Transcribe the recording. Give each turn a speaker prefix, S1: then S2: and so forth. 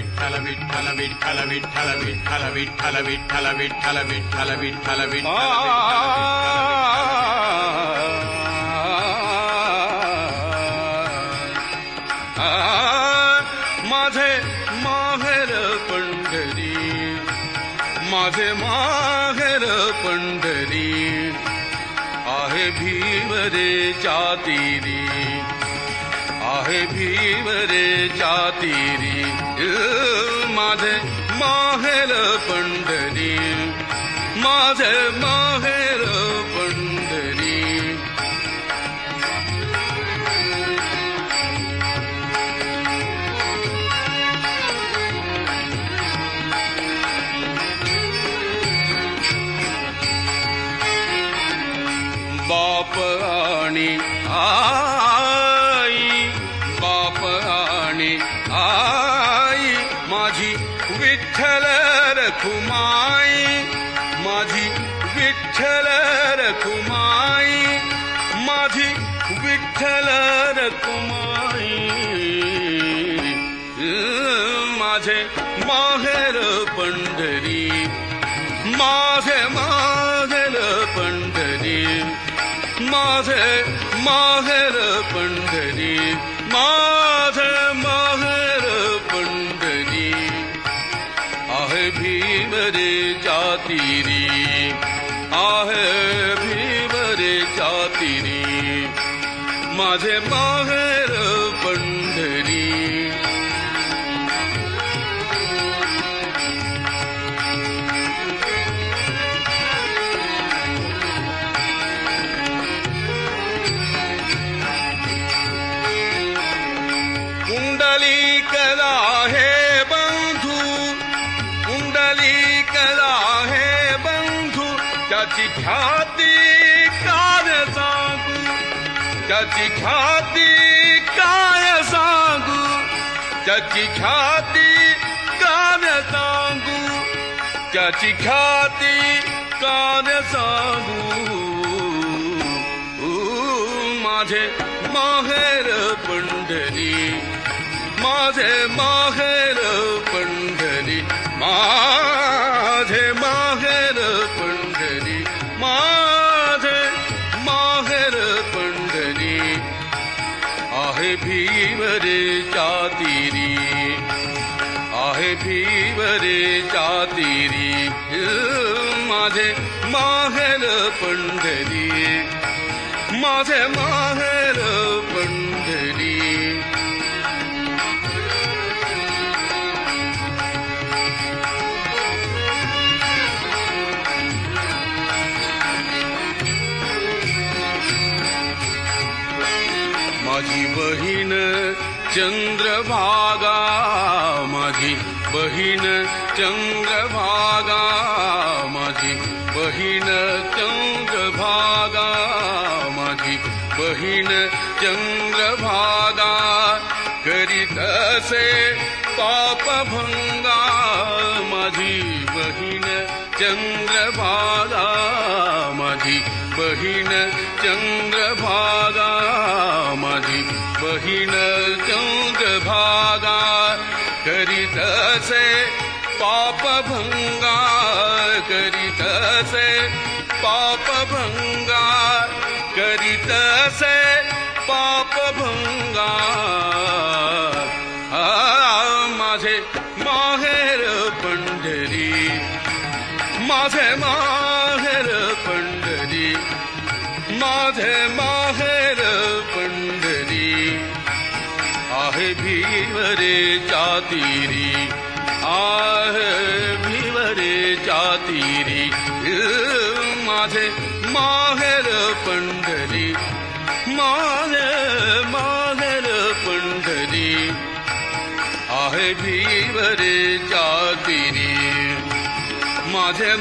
S1: विठ्ठल विठ्ठल विठ्ठल विठ्ठल विठ्ठल विठ्ठल विठ्ठल विठ्ठल विठ्ठल विठ्ठल विठ्ठल
S2: माझे माहेर पंढरी, माझे माहेर पंढरी, आहे भीवरेच्या तीरी, आहे भीवरेच्या तीरी, माझे माहेर पंढरी, माझे माहेर पंढरी. बाप आणि आई, बाप आणि आई, माझी विठ्ठल रखुमाई, माझी विठ्ठल रखुमाई, माझी विठ्ठल रखुमाई, माझे माहेर पंढरी, माझे माहेर पंढरी, माझे माहेर पंढरी, माझे माहेर पंढरी, आहे भीवरेच्या तीरी, आहे भीवरेच्या तीरी, माझे माहेर पंढरी. पुंडलिकला हे बंधू, पुंडलिकला हे बंधू, त्याची ख्याती काय सांगू, त्याची ख्याती काय सांगू, त्याची ख्याती काय सांगू, त्याची ख्याती काय सांगू. माझे माहेर पंढरी, माझे माहेर पंढरी, माझे माहेर पंढरी, माझे माहेर पंढरी, आहे भीवरेच्या तीरी, आहे भीवरेच्या तीरी, माझे माहेर पंढरी, माझे माहेर पंढरी. माझी बहीण चंद्रभागा, माझी बहीण चंद्रभागा, माझी बहीण चंद्रभागा, माझी बहीण चंद्रभागा, करीत असे पापभंगा, माझी बहीण चंद्रभागा, माझी बहीण चंद्रभागा, माझी बहीण चंद्रभागा, करीत असे पापभंगा, करीत असे पापभंगा, करीत असे पापभंगा. माझे माहेर पंढरी, माझे माहेर पंढरी, माझे माहेर पंढरी, आहे भीवरेच्या तीरी, आहे भीवरेच्या तीरी, माझे माहेर पंढरी, माझे माहेर पंढरी, आहे भीवरेच्या तीरी, माझे